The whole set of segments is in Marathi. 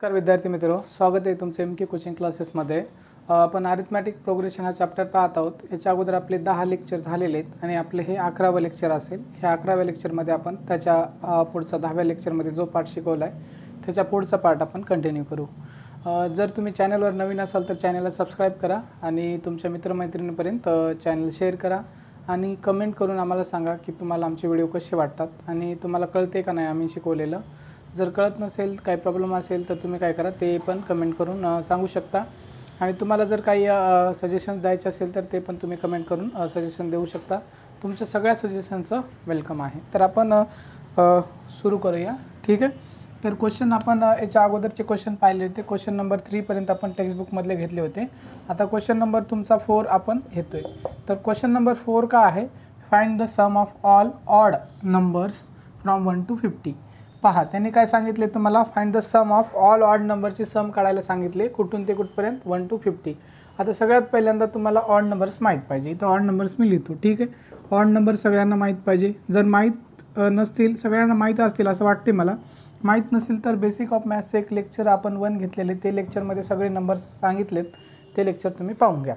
नमस्कार विद्यार्थी मित्रो, स्वागत आहे तुमचे एम के कोचिंग क्लासेसमध्ये। आपण अरिथमॅटिक प्रोग्रेशन हा चॅप्टर पाहत आहोत। याच्या अगोदर आपले 10 लेक्चर झालेले आहेत आणि आपले हे 11वे लेक्चर असेल। ह्या 11व्या लेक्चरमध्ये आपण त्याच्या पुढचा 10व्या लेक्चरमध्ये जो पार्ट शिकवला आहे त्याच्या पुढचा पार्ट आपण कंटिन्यू करू। जर तुम्ही चॅनलवर नवीन असाल तर चॅनलला सबस्क्राइब करा आणि तुमच्या मित्रमैत्रिणींपर्यंत चॅनल शेअर करा आणि कमेंट करून आम्हाला सांगा की तुम्हाला आमचे व्हिडिओ कसे वाटतात आणि तुम्हाला कळते का नाही आम्ही शिकवलेलं। जर कळत नसेल, काही प्रॉब्लेम असेल तर तुम्ही काय करा, ते पण कमेंट करून सांगू शकता आणि तुम्हाला जर काही सजेशन्स द्यायचे असेल तर ते पण तुम्ही कमेंट करून सजेशन देऊ शकता। तुमच्या सगळ्या सजेशनचं वेलकम आहे। तर आपण सुरू करूया, ठीक आहे। तर क्वेश्चन आपण याच्या अगोदरचे क्वेश्चन पाहिले होते। क्वेश्चन नंबर 3 पर्यंत आपण टेक्स्ट बुकमधले घेतले होते। आता क्वेश्चन नंबर तुमचा 4 आपण घेतोय। तर क्वेश्चन नंबर 4 का आहे, find the sum of all odd numbers from 1 to 50। पहा, त्यांनी काय सांगितले तुम्हाला, find the sum of all odd नंबरची सम काढायला सांगितले, कुठून ते कुठपर्यंत 1 to 50। आता सगळ्यात पहिल्यांदा तुम्हाला ऑड नंबर्स माहीत पाहिजे। इथं ऑड नंबर्स मी लिहितो, ठीक आहे। ऑड नंबर सगळ्यांना माहीत पाहिजे। जर माहीत नसतील, सगळ्यांना माहीत असतील असं वाटते मला, माहीत नसेल तर बेसिक ऑफ मॅथ्सचे एक लेक्चर आपण 1 घेतलेले, ते लेक्चरमध्ये सगळे नंबर्स सांगितलेत, ते लेक्चर तुम्ही पाहून घ्या।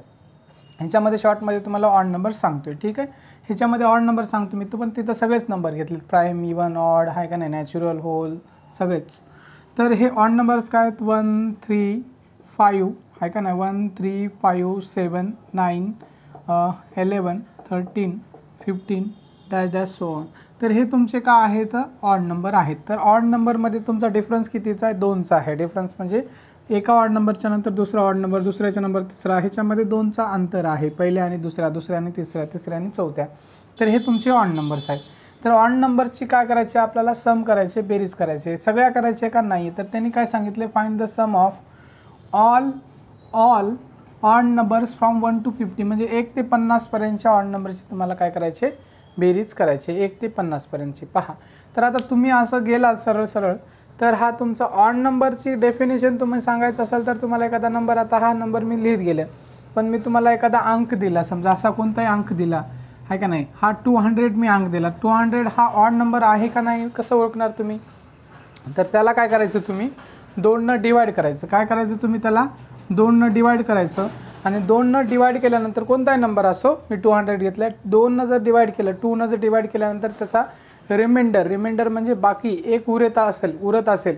ह्याच्यामध्ये शॉर्टमध्ये तुम्हाला ऑड नंबर सांगतोय, ठीक आहे। ह्याच्यामध्ये ऑड नंबर सांगतो मी, तो पण तिथं सगळेच नंबर घेतलेत, प्राईम, इवन, ऑड आहे का नाही, नॅचरल, होल, सगळेच। तर हे ऑड नंबर्स काय आहेत, 1 3 5 आहे का नाही, 1 3 5 7 9 11 13 15 डॅश डॅश सो ऑन। तर हे तुमचे काय आहेत, ऑड नंबर आहेत। तर ऑड नंबरमध्ये तुमचा डिफरन्स कितीचा आहे, 2चा आहे। डिफरन्स म्हणजे एका ऑड नंबरच्या नंतर दुसरा ऑड नंबर, दुसऱ्याच्या नंबर तिसरा, ह्याच्यामध्ये 2चा अंतर आहे, पहिल्या आणि दुसऱ्या, दुसऱ्या आणि तिसऱ्या, तिसऱ्या आणि चौथ्या। तर हे तुमचे ऑड नंबर्स आहेत। तर ऑड नंबरची काय करायचे, आपल्याला सम करायचे, बेरीज करायचे, सगळ्या करायचे का नाही। तर त्यांनी काय सांगितले, find the sum of all odd numbers from 1 to 50, म्हणजे 1 ते 50 पर्यंतच्या ऑड नंबरची तुम्हाला काय करायचे, बेरीज करायचे, 1 ते 50 पर्यंतची। पहा, तर आता तुम्ही असं गेला सरळ सरळ, तर हा तुमचा ऑड नंबरची डेफिनेशन तुम्ही सांगायचं असेल तर तुम्हाला एखादा नंबर, आता हा नंबर मी लिहित गेले, पण मी तुम्हाला एखादा अंक दिला, समजा असा कोणताही अंक दिला आहे का नाही, हा 200 मी अंक दिला, 200 हा ऑड नंबर आहे का नाही कसं ओळखणार तुम्ही। तर त्याला काय करायचं, तुम्ही 2ने डिवाइड करायचं। काय करायचं तुम्ही, त्याला 2ने डिवाइड करायचं आणि 2ने डिवाइड केल्यानंतर कोणताही नंबर असो, मी 200 घेतला, 2ने जर डिवाइड केलं, 2ने जर डिवाइड केल्यानंतर त्याचा रिमाइंडर म्हणजे बाकी एक उरत असेल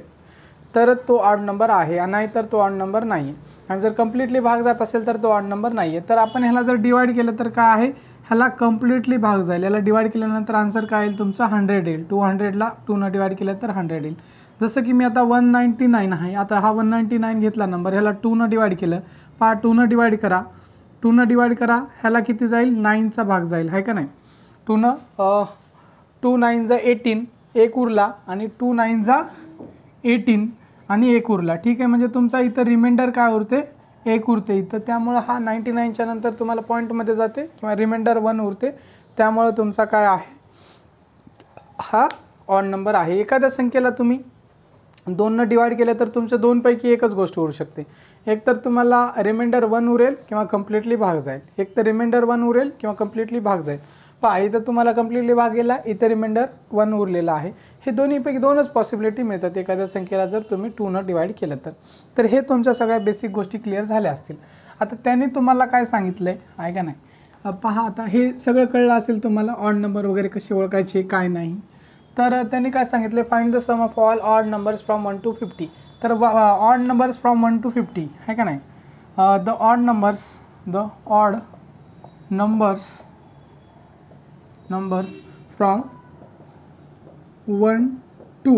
तर तो ऑड नंबर आहे, नाहीतर तो ऑड नंबर नाही। आणि जर कम्प्लिटली भाग जात असेल तर तो ऑड नंबर नाही आहे। तर आपण ह्याला जर डिवाइड केलं तर काय आहे, ह्याला कम्प्लिटली भाग जाईल। याला डिवाइड केल्यानंतर आन्सर काय येईल तुमचा, 100 येईल। 200ला 2ने डिवाइड केलं तर 100 येईल। जसं की मी आता 199 आहे, आता हा 199 घेतला नंबर, ह्याला 2ने डिवाइड केलं, पहा 2ने डिवाइड करा, 2ने डिवाइड करा, ह्याला किती जाईल, 9चा भाग जाईल, आहे का नाही। 2 9 जा 18, एक उरला, आणि 2 9 जा 18 आणि एक उरला, ठीक आहे। म्हणजे तुमचा इथं रिमाइंडर काय उरते, एक उरते इथं। त्यामुळे हा 99च्या नंतर तुम्हाला पॉईंटमध्ये जाते किंवा रिमाइंडर 1 उरते, त्यामुळे तुमचा काय आहे, हा ऑड नंबर आहे। एखाद्या संख्येला तुम्ही 2ने डिवाइड केलं तर तुमच्या 2 पैकी एकच गोष्ट उरू शकते, एक तर तुम्हाला रिमाइंडर 1 उरेल किंवा कम्प्लिटली भाग जाईल, एक तर रिमाइंडर 1 उरेल किंवा कम्प्लिटली भाग जाईल। पहा, इथं तुम्हाला कम्प्लिटली भाग गेला, इथं रिमाइंडर 1 उरलेला आहे। हे दोन्हीपैकी 2च पॉसिबिलिटी मिळतात एखाद्या संख्येला जर तुम्ही 2ने डिवाइड केलं तर हे तुमच्या सगळ्या बेसिक गोष्टी क्लिअर झाल्या असतील। आता त्यांनी तुम्हाला काय सांगितलं आहे का नाही, पहा आता हे सगळं कळलं असेल तुम्हाला, ऑड नंबर वगैरे कसे ओळखायचे काय नाही। तर त्यांनी काय सांगितले, find the sum of all odd numbers from 1 to 50। तर ऑड नंबर्स फ्रॉम 1 to 50 आहे का नाही, the odd numbers from 1 to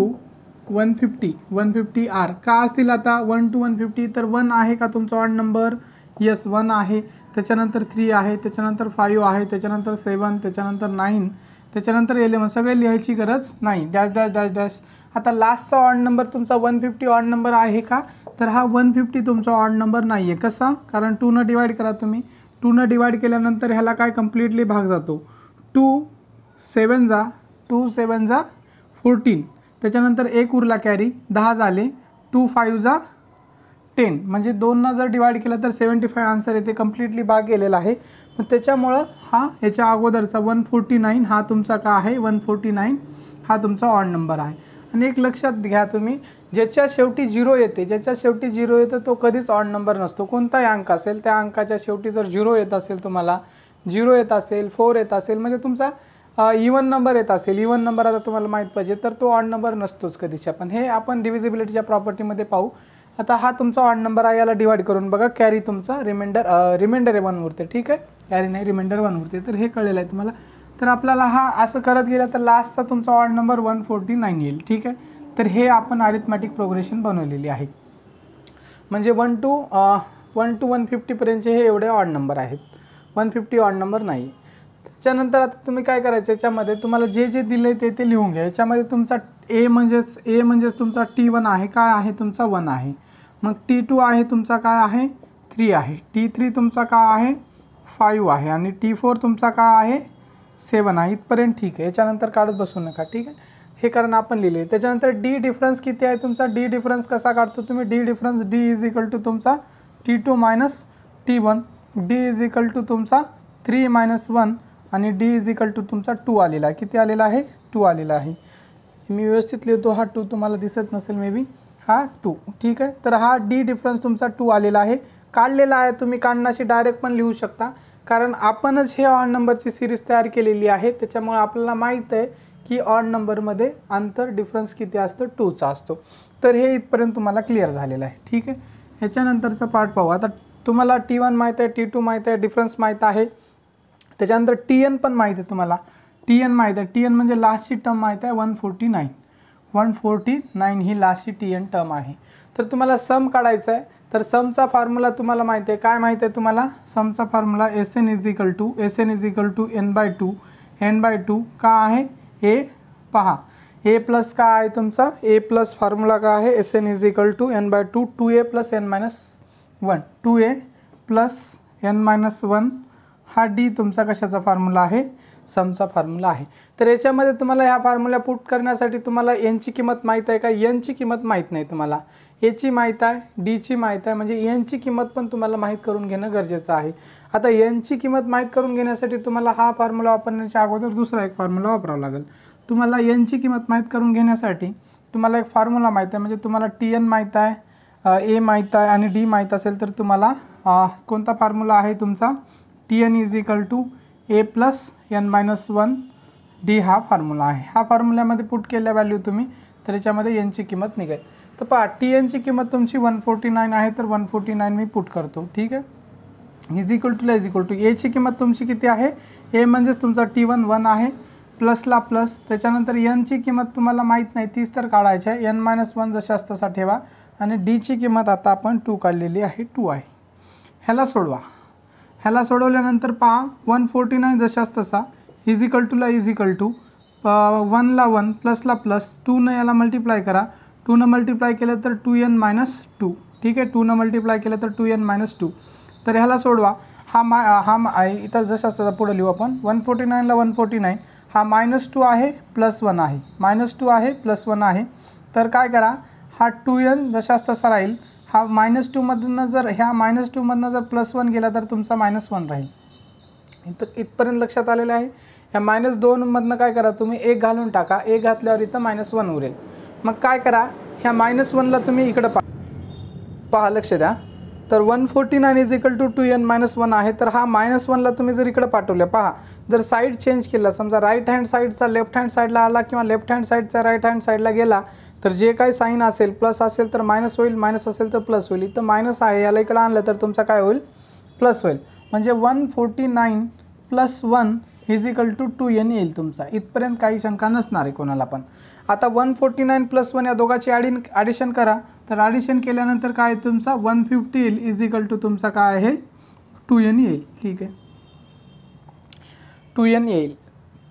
150 are का असतील, आता 1 to 150, तर 1 आहे का तुमचा ऑड नंबर, यस 1 आहे, त्याच्यानंतर 3 आहे, त्याच्यानंतर 5 आहे, त्याच्यानंतर 7, त्याच्यानंतर 9, त्याच्यानंतर 11, सगळे लिहायची गरज नाही, डॅश डॅश डॅश डॅश। आता लास्टचा ऑड नंबर तुमचा 150 ऑड नंबर आहे का, तर हा 150 तुमचा ऑड नंबर नाही आहे। कसा, कारण 2ने डिवाइड करा तुम्ही, 2ने डिवाइड केल्यानंतर ह्याला काय कम्प्लिटली भाग जातो, 2 7 जा 14, त्याच्यानंतर एक उरला कॅरी, 10 झाले, 2 5 जा 10, म्हणजे 2ने जर डिवाइड केलं तर 75 आन्सर येते, कम्प्लिटली भाग गेलेला आहे। मग त्याच्यामुळं हा याच्या अगोदरचा 149 हा तुमचा का आहे, 149 हा तुमचा ऑड नंबर आहे। आणि एक लक्षात घ्या तुम्ही, ज्याच्या शेवटी 0 येते, ज्याच्या शेवटी 0 येतं तो कधीच ऑड नंबर नसतो. कोणताही अंक असेल त्या अंकाच्या शेवटी जर 0 येत असेल, तुम्हाला 0 येत असेल, 4 येत असेल, म्हणजे तुमचा इवन नंबर येत असेल, इवन नंबर आता तुम्हाला माहीत पाहिजे, तर तो ऑड नंबर नसतोच कधीच. पण हे आपण डिव्हिजिबिलिटीच्या प्रॉपर्टीमध्ये पाहू. आता हा तुमचा ऑड नंबर आहे, याला डिवाइड करून बघा, कॅरी तुमचा रिमाइंडर 1 उरते. ठीक आहे, कॅरी नाही, रिमाइंडर 1 उरते. तर हे कळलेलं आहे तुम्हाला. तर आपल्याला हा असं करत गेला तर लास्टचा तुमचा ऑड नंबर 149 येईल. ठीक आहे, तर हे आपण अरिथमॅटिक प्रोग्रेशन बनवलेली आहे. म्हणजे 1 to 150 पर्यंतचे हे एवढे ऑड नंबर आहेत. 150 ऑड नंबर नाही. त्याच्यानंतर आता तुम्ही काय करायचं, याच्यामध्ये तुम्हाला जे जे दिले ते लिहून घ्या. याच्यामध्ये तुमचा ए म्हणजेच तुमचा T1 आहे, काय आहे तुमचा 1 आहे. मग T2 आहे तुमचा काय आहे 3 आहे. T3 तुमचा काय आहे 5 आहे. आणि T4 तुमचा काय आहे 7 आहे. इथपर्यंत ठीक आहे. याच्यानंतर काढत बसू नका. ठीक आहे, हे कारण आपण लिहिले. त्याच्यानंतर डी डिफरन्स किती आहे तुमचा, डी डिफरन्स कसा काढतो तुम्ही, D difference D is equal to तुमचा T2 minus T1, D is equal to तुमचा 3 मायनस 1 आणि डी इज इक्वल टू तुमचा 2 आलेला आहे. किती आलेला आहे 2 आलेला आहे. मी व्यवस्थित लिहितो, हा 2 तुम्हाला दिसत नसेल मे बी, हा 2. ठीक आहे, तर हा डी डिफरन्स तुमचा 2 आलेला आहे, काढलेला आहे. तुम्ही काढण्याशी डायरेक्ट पण लिहू शकता, कारण आपणच हे ऑड नंबरची सिरीज तयार केलेली आहे. त्याच्यामुळे आपल्याला माहीत आहे की ऑड नंबरमध्ये अंतर डिफरन्स किती असतो, 2चा असतो. तर हे इथपर्यंत तुम्हाला क्लिअर झालेलं आहे. ठीक आहे, ह्याच्यानंतरचा पार्ट पाहू. आता तुम्हाला T1 माहीत आहे, T2 माहीत आहे, डिफरन्स माहीत आहे. त्याच्यानंतर TN पण माहीत आहे तुम्हाला, TN माहीत आहे. TN म्हणजे लास्टची टर्म माहीत आहे 149 ही लास्टची TN टर्म आहे. तर तुम्हाला सम काढायचा आहे. तर समचा फॉर्म्युला तुम्हाला माहिती आहे, काय माहिती आहे तुम्हाला, समचा formula SN is equal to n/2 n/2 का आहे ए, पहा ए प्लस काय आहे तुमचा, ए प्लस फॉर्म्युला काय आहे SN is equal to n/2 2a plus n-1 2a plus n-1 हा डी तुमचा कशाचा फॉर्म्युला आहे, समचा फॉर्म्युला आहे. तर याच्यामध्ये तुम्हाला ह्या फॉर्म्युला पुट करण्यासाठी तुम्हाला एनची किंमत माहीत आहे का, एनची किंमत माहीत नाही तुम्हाला, एची माहीत आहे, डीची माहीत आहे, म्हणजे एनची किंमत पण तुम्हाला माहीत करून घेणं गरजेचं आहे. आता एनची किंमत माहीत करून घेण्यासाठी तुम्हाला हा फॉर्म्युला वापरण्याच्या अगोदर दुसरा एक फॉर्म्युला वापरावा लागेल. तुम्हाला एनची किंमत माहीत करून घेण्यासाठी तुम्हाला एक फॉर्म्युला माहीत आहे, म्हणजे तुम्हाला TN माहीत आहे, ए माहीत आहे आणि डी माहीत असेल, तर तुम्हाला कोणता फॉर्म्युला आहे तुमचा TN is equal to A plus n-1 D हा फॉर्म्युला आहे. हा फॉर्म्युल्यामध्ये पुट केल्या व्हॅल्यू तुम्ही, तर याच्यामध्ये एनची किंमत निघेल. तर पहा TNची किंमत तुमची 149 आहे, तर 149 मी पुट करतो. ठीक आहे, इज इक्वल टू एची किंमत तुमची किती आहे, ए म्हणजेच तुमचा T1 1 आहे, प्लसला प्लस. त्याच्यानंतर एनची किंमत तुम्हाला माहीत नाही, तीच तर काढायची आहे, n-1 जशास तसा ठेवा. आणि डीची किंमत आता आपण 2 काढलेली आहे, 2 आहे. ह्याला सोडवा. ह्याला सोडवल्यानंतर पहा 149 जशास तसा इज इक्वल टूला इज इक्वल टू 1ला 1 प्लसला प्लस 2न याला मल्टिप्लाय करा. 2न मल्टिप्लाय केलं तर 2n-2. ठीक आहे, 2न मल्टिप्लाय केलं तर 2n-2. तर ह्याला सोडवा. हा इथं जशास तसा पुढे लिहू आपण. 149ला 149 हा -2 आहे प्लस 1 आहे, -2 आहे प्लस 1 आहे. तर काय करा, हा 2n जशास तसा राहील. हा -2 मधनं जर ह्या -2 मधनं जर +1 गेला तर तुमचा -1 राहील. इथपर्यंत लक्षात आलेलं आहे. ह्या -2 मधनं काय करा तुम्ही 1 घालून टाका, 1 घातल्यावर इथं -1 उरेल. मग काय करा, ह्या -1ला तुम्ही इकडं पहा, लक्ष द्या. तर 149 इज इक्वल टू 2n-1 आहे, तर हा -1ला तुम्ही जर इकडं पाठवलं, पहा जर साईड चेंज केला, समजा राईट हँड साईडचा लेफ्ट हँड साईडला आला किंवा लेफ्ट हँड साईडचा राईट हँड साईडला गेला, तर जे काही साईन असेल, प्लस असेल तर मायनस होईल, मायनस असेल तर प्लस होईल. इथं मायनस आहे, याला इकडं आणलं तर तुमचा काय होईल, प्लस होईल. म्हणजे 149 + 1 इज इक्वल टू 2n येईल तुमचा. इथपर्यंत काही शंका नसणार आहे कोणाला पण. आता 149 + 1 या दोघांची ॲडिशन करा. तर ॲडिशन केल्यानंतर काय तुमचा 150 येईल, इज इक्वल टू तुमचा काय आहे 2n येईल. ठीक आहे, 2n येईल,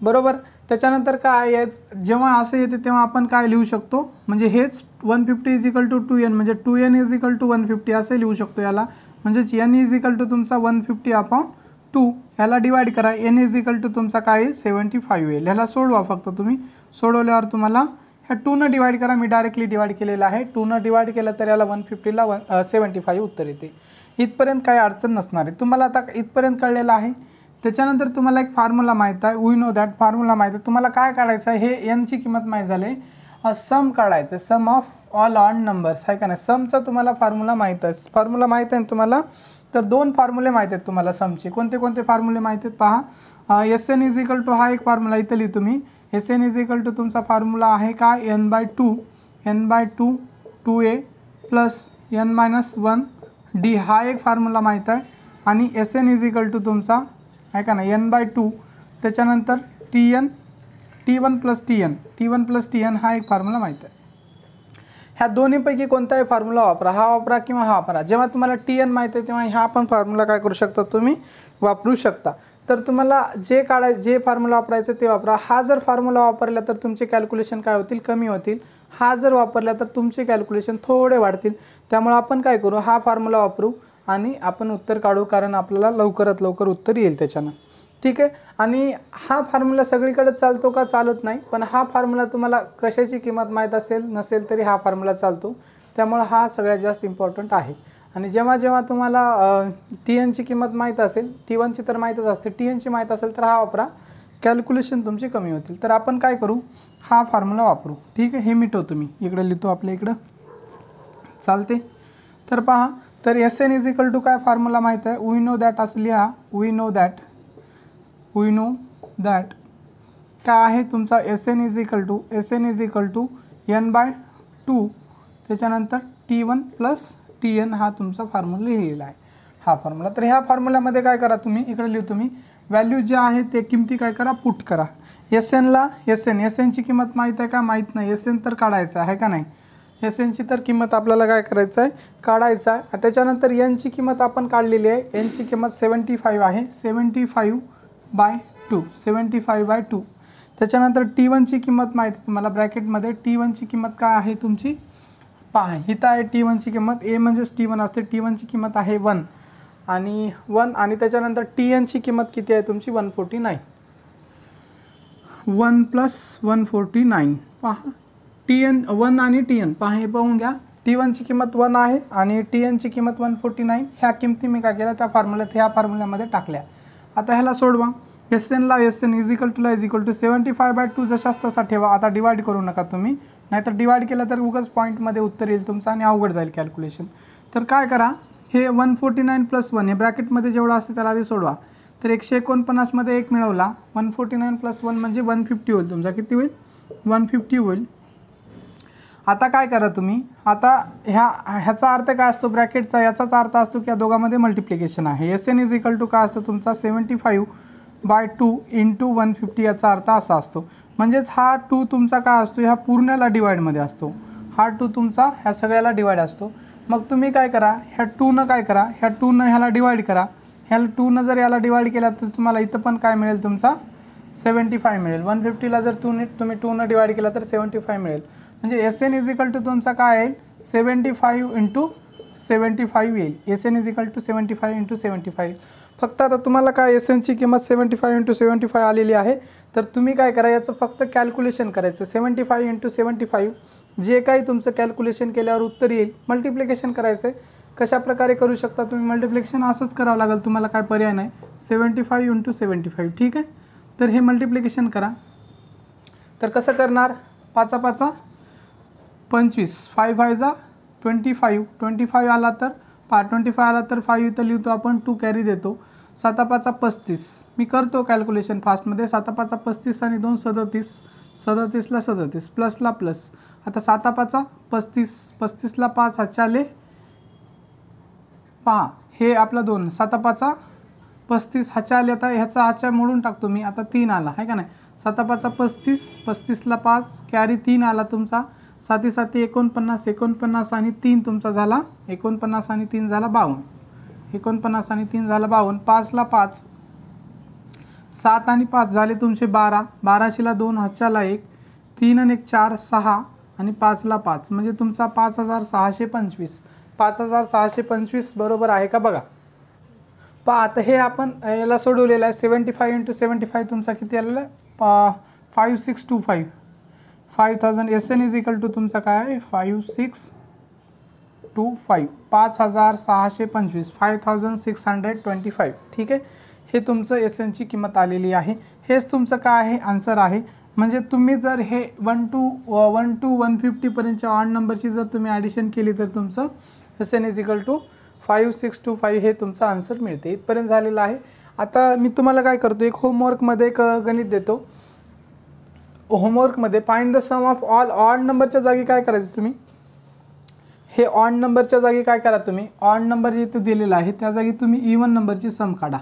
बरोबर. त्याच्यानंतर काय आहे, जेव्हा असं येते तेव्हा आपण काय लिहू शकतो, म्हणजे हेच 150 इज इक्वल टू 2n, म्हणजे 2n इज इक्वल टू 150 असं लिहू शकतो याला. म्हणजेच n इज इक्वल टू तुमचा 150/2. ह्याला डिवाइड करा, n इज इक्वल टू तुमचा काय आहे 75 येईल. ह्याला सोडवा फक्त तुम्ही. सोडवल्यावर तुम्हाला ह्या 2न डिवाइड करा, मी डायरेक्टली डिवाइड केलेलं आहे. 2न डिवाइड केलं तर याला 150ला 75 उत्तर येते. इथपर्यंत काही अडचण नसणार आहे. तुम्हाला आता इथपर्यंत कळलेलं आहे. त्याच्यानंतर तुम्हाला एक फॉर्म्युला माहीत आहे, वी नो दॅट फॉर्म्युला माहीत आहे. तुम्हाला काय काढायचं आहे, हे एनची किंमत माहीत झाली, सम काढायचं, सम ऑफ ऑल ऑड नंबर्स आहे का नाही. समचा तुम्हाला फॉर्म्युला माहीत आहे, फॉर्म्युला माहीत आहे तुम्हाला. तर दोन फॉर्म्युले माहीत आहेत तुम्हाला समचे. कोणते कोणते फॉर्म्युले माहीत आहेत पहा. S N is equal to हा एक फॉर्म्युला इथं लिहितो मी. S N is equal to तुमचा फॉर्म्युला आहे का n/2 n/2 2a plus n-1 d हा एक फॉर्म्युला माहीत आहे. आणि S N is equal to तुमचा आहे का नाही n/2 त्याच्यानंतर t1 प्लस tn हा एक फॉर्म्युला माहीत आहे. ह्या दोन्हीपैकी कोणताही फॉर्म्युला वापरा, हा वापरा किंवा हा वापरा. जेव्हा तुम्हाला tn माहीत आहे तेव्हा हा पण फॉर्म्युला काय करू शकता तुम्ही वापरू शकता. तर तुम्हाला जे फॉर्म्युला वापरायचं ते वापरा. हा जर फॉर्म्युला वापरला तर तुमचे कॅल्क्युलेशन काय होतील, कमी होतील. हा जर वापरला तर तुमचे कॅल्क्युलेशन थोडे वाढतील. त्यामुळे आपण काय करू, हा फॉर्म्युला वापरू आणि आपण उत्तर काढू, कारण आपल्याला लवकरात लवकर उत्तर येईल त्याच्यानं. ठीक आहे. आणि हा फॉर्म्युला सगळीकडे चालतो का, चालत नाही. पण हा फॉर्म्युला तुम्हाला कशाची किंमत माहीत असेल नसेल तरी हा फॉर्म्युला चालतो. त्यामुळे हा सगळ्यात जास्त इम्पॉर्टंट आहे. आणि जेव्हा जेव्हा तुम्हाला tnची किंमत माहीत असेल, t1ची तर माहीतच असते, tnची माहीत असेल तर हा वापरा, कॅल्क्युलेशन तुमची कमी होतील. तर आपण काय करू, हा फॉर्म्युला वापरू. ठीक आहे. हे मिटवतो मी, इकडे लिहितो आपल्या इकडं, चालते. तर पहा, तर S N is equal to काय फॉर्म्युला माहीत आहे, वी नो दॅट असं लिहा. वी नो दॅट काय आहे तुमचा S N is equal to n/2 त्याच्यानंतर t1 प्लस tn हा तुमचा फॉर्म्युला लिहिलेला आहे, हा फॉर्म्युला. तर ह्या फॉर्म्युल्यामध्ये काय करा तुम्ही, इकडे लिहू तुम्ही व्हॅल्यू जे आहे ते किमती काय करा, पुट करा. एस एनची किंमत माहीत आहे का, माहीत नाही. एस एन तर काढायचं आहे का नाही. एस एनची तर किंमत आपल्याला काय करायचं आहे, काढायचं आहे. त्याच्यानंतर एनची किंमत आपण काढलेली आहे. एनची किंमत 75 आहे, 75/2. त्याच्यानंतर t1ची किंमत माहिती आहे तुम्हाला, ब्रॅकेटमध्ये t1ची किंमत काय आहे तुमची पहा. इथं आहे t1ची किंमत, a म्हणजेच t1 असते. t1ची किंमत आहे 1 आणि त्याच्यानंतर tnची किंमत किती आहे तुमची 149. 1 + 149 पहा. tn 1 आणि tn पहा, हे पाहून घ्या. t1ची किंमत 1 आहे आणि tnची किंमत 149. ह्या किमती मी काय केल्या त्या ह्या फॉर्म्युल्यामध्ये टाकल्या. आता ह्याला सोडवा. S N is equal to 75/2 जशाच तसा ठेवा. आता डिवाइड करू नका तुम्ही, नाहीतर डिवाइड केलं तर उगाच पॉईंटमध्ये उत्तर येईल तुमचं आणि अवघड जाईल कॅल्क्युलेशन. तर काय करा, हे 149 + 1 हे ब्रॅकेटमध्ये जेवढं असतं त्याला आधी सोडवा. तर 149 मध्ये 1 मिळवला, 149 + 1 म्हणजे 150 होईल तुमचा. किती होईल, 150 होईल. आता काय करा तुम्ही, आता ह्याचा अर्थ काय असतो ब्रॅकेटचा, याचाच अर्थ असतो की या दोघांमध्ये मल्टिप्लिकेशन आहे. S N is equal to काय असतो तुमचा 75/2 × 150. याचा अर्थ असा असतो, म्हणजेच हा 2 तुमचा काय असतो, ह्या पूर्णला डिवाइडमध्ये असतो. हा 2 तुमचा ह्या सगळ्याला डिवाइड असतो. मग तुम्ही काय करा, ह्या 2नं काय करा, ह्या 2नं ह्याला डिवाइड करा. ह्याला 2नं जर याला डिवाइड केला तर तुम्हाला इथं पण काय मिळेल तुमचा 75 मिळेल. 150ला जर तुम्ही 2नं डिवाइड केला तर 75 मिळेल. म्हणजे S N is equal to तुमचा काय येईल 75 × 75 येईल. S N is equal to 75 × 75. फक्त आता तुम्हाला काय एस एनची किंमत 75 × 75 आलेली आहे. तर तुम्ही काय करा, याचं फक्त कॅल्क्युलेशन करायचं. 75 × 75 जे काही तुमचं कॅल्क्युलेशन केल्यावर उत्तर येईल, मल्टिप्लिकेशन करायचं आहे. कशा प्रकारे करू शकता तुम्ही मल्टिप्लिकेशन, असंच करावं लागेल तुम्हाला, काय पर्याय नाही. 75 × 75. ठीक आहे. तर हे मल्टिप्लिकेशन करा. तर कसं करणार, 5 5 25, 5 5 25, 25 आला तर 25 आला तर 5 इथं लिहितो आपण, 2 कॅरी देतो. 7 5 35. मी करतो कॅल्क्युलेशन फास्टमध्ये. 7 5 35 आणि 2 37, 37ला 37 प्लसला प्लस. आता 7 5 35, 35ला 5 हातचे पहा, हे आपला 2, 7 5 35 हातचे आले. आता ह्याचा हातच्या मोडून टाकतो मी. आता 3 आला आहे का नाही. 7 5 35, 35ला 5 कॅरी 3 आला तुमचा. 7 7 49, 49 आणि 3 तुमचा झाला 49 आणि 3 झाला 52. 49 आणि 3 झाला 52. 5ला 5, 7 आणि 5 झाले तुमचे 12. 12शीला 2 हातच्याला 1, 3 आणि 1 4 6 आणि 5ला 5 म्हणजे तुमचा 5625. 5625 बरोबर आहे का बघा. पहा आता हे आपण याला सोडवलेलं आहे. 75 × 75 तुमचा किती आलेला आहे 5625. 5000. S N is equal to तुमचा काय आहे 5625. 5625, 5625. ठीक आहे. हे तुमचं एस एनची किंमत आलेली आहे. हेच तुमचं काय आहे आन्सर आहे. म्हणजे तुम्ही जर हे 1 to 150 पर्यंतच्या ऑड नंबरची जर तुम्ही ॲडिशन केली तर तुमचं SN = 5625 हे तुमचा आन्सर मिळते. इथपर्यंत झालेलं आहे. आता मी तुम्हाला काय करतो, एक होमवर्कमध्ये एक गणित देतो. होमवर्कमध्ये find the sum of all odd नंबरच्या जागी काय करायचं तुम्ही, हे ऑड नंबरच्या जागी काय करा तुम्ही, ऑड नंबर जे इथे दिलेला आहे त्या जागी तुम्ही इवन नंबरची सम काढा.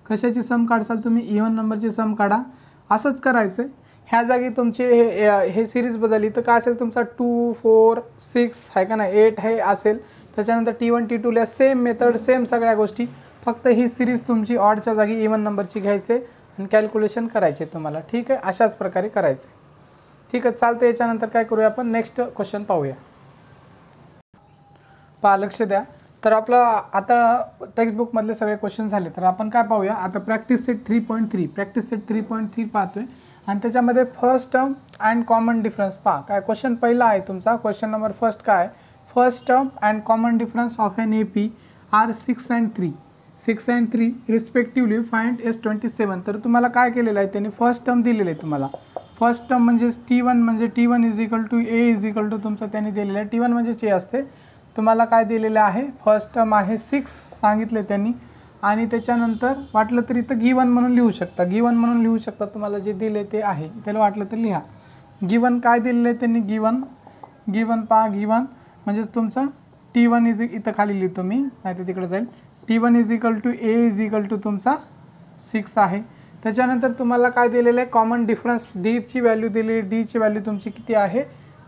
कशाची सम काढसाल तुम्ही, इवन नंबरची सम काढा. असंच करायचं. ह्या जागी तुमची हे सिरीज बदलली तर काय असेल तुमचा 2 4 6 आहे का नाही, 8 हे असेल. त्याच्यानंतर T1 T2ला सेम मेथड, सेम सगळ्या गोष्टी, फक्त ही सिरीज तुमची ऑडच्या जागी इवन नंबरची घ्यायचे आणि कॅल्क्युलेशन करायचे तुम्हाला. ठीक आहे, अशाच प्रकारे करायचे. ठीक आहे, चालतं. याच्यानंतर काय करूया आपण, नेक्स्ट क्वेश्चन पाहूया. पहा, लक्ष द्या. तर आपलं आता टेक्स्टबुकमधले सगळे क्वेश्चन झाले. तर आपण काय पाहूया आता, प्रॅक्टिस सेट 3.3 प्रॅक्टिस सेट 3.3 पाहतोय. आणि त्याच्यामध्ये first term and common difference पहा. काय क्वेश्चन पहिला आहे तुमचा, क्वेश्चन नंबर फर्स्ट काय, first term and common difference of an AP are 6 and 3 respectively find S27. तर तुम्हाला काय केलेलं आहे त्यांनी, फर्स्ट टर्म दिलेलं आहे तुम्हाला. फर्स्ट टर्म म्हणजे T1 म्हणजे T1 A तुमचं त्यांनी दिलेलं आहे. T1 म्हणजे A असते. तुम्हाला काय दिलेलं आहे, फर्स्ट टर्म आहे 6 सांगितले त्यांनी. आणि त्याच्यानंतर वाटलं तर इथं गिवन म्हणून लिहू शकता, गिवन म्हणून लिहू शकता. तुम्हाला जे दिले ते आहे, त्याला वाटलं तर लिहा. गिवन काय दिलेलं आहे त्यांनी, गिवन पहा. गिवन म्हणजेच तुमचं T1 इथं खाली लिहितो मी, नाही तर तिकडे जाईल. T1 A तुमचा 6 आहे. त्याच्यानंतर तुम्हाला काय दिलेलं आहे, कॉमन डिफरन्स Dची व्हॅल्यू दिलेली, Dची व्हॅल्यू तुमची किती आहे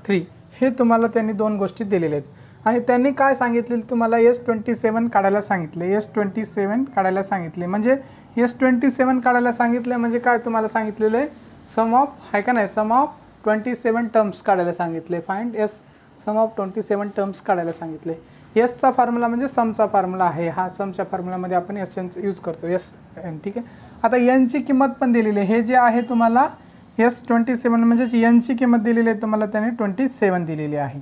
3. हे तुम्हाला त्यांनी दोन गोष्टी दिलेल्या आहेत. आणि त्यांनी काय सांगितले तुम्हाला, S27 काढायला सांगितले. S27 काढायला सांगितले म्हणजे S27 काढायला सांगितले म्हणजे काय तुम्हाला सांगितलेलं आहे, सम ऑफ आहे का नाही, सम ऑफ 27 टर्म्स काढायला सांगितले. फाइंड सम ऑफ 27 टर्म्स काढायला सांगितले. एसचा फॉर्म्युला म्हणजे समचा फॉर्म्युला आहे हा. समच्या फॉर्म्युलामध्ये आपण एस यूज करतो, SN. ठीक आहे. आता एनची किंमत पण दिलेली आहे. हे जे आहे तुम्हाला S27 म्हणजे एनची किंमत दिलेली आहे तुम्हाला, त्याने 27 दिलेली आहे.